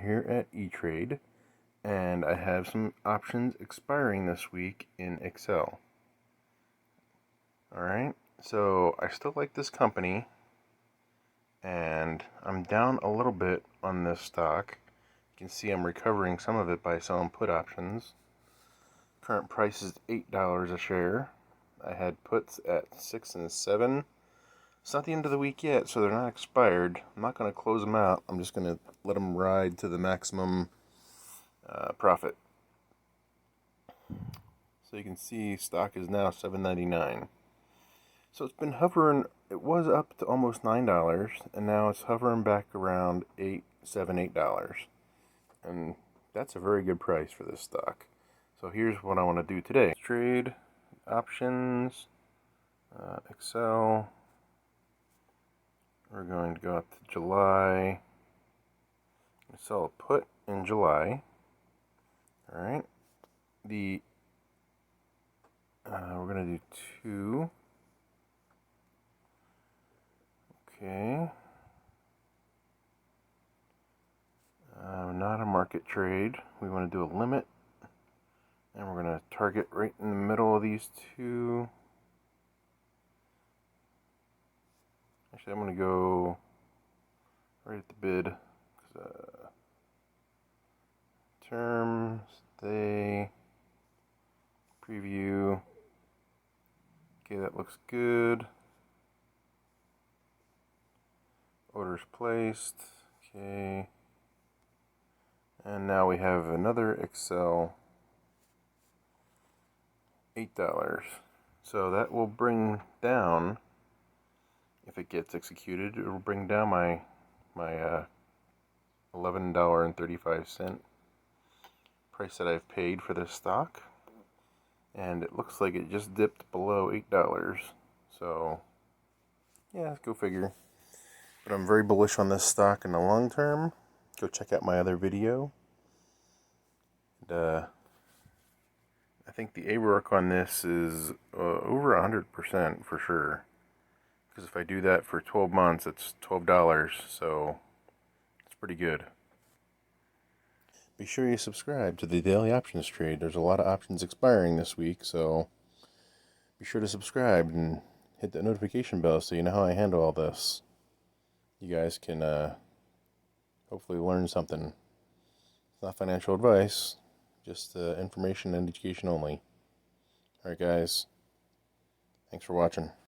here at E-Trade, and I have some options expiring this week in Excel. Alright, so I still like this company, and I'm down a little bit on this stock. You can see I'm recovering some of it by selling put options. Current price is $8 a share. I had puts at 6 and 7. It's not the end of the week yet, so they're not expired. I'm not going to close them out. I'm just going to let them ride to the maximum profit. So you can see stock is now $7.99. So it's been hovering. It was up to almost $9, and now it's hovering back around $8, $7, $8. And that's a very good price for this stock. So here's what I want to do today. Trade, options, Excel. We're going to go up to July. Sell a put in July. Alright. We're going to do 2. Okay. Not a market trade. We want to do a limit. And we're going to target right in the middle of these two. Actually, I'm going to go right at the bid. Terms, they, preview. Okay, that looks good. Orders placed. Okay. And now we have another Excel. $8. So that will bring down, if it gets executed, it will bring down my $11.35 price that I've paid for this stock. And it looks like it just dipped below $8. So yeah, go figure. But I'm very bullish on this stock in the long term. Go check out my other video. And, I think the Arorc on this is over 100% for sure. Because if I do that for 12 months, it's $12, so it's pretty good. Be sure you subscribe to the Daily Options Trade. There's a lot of options expiring this week, so be sure to subscribe and hit the notification bell so you know how I handle all this. You guys can hopefully learn something. It's not financial advice. Just information and education only. Alright guys, thanks for watching.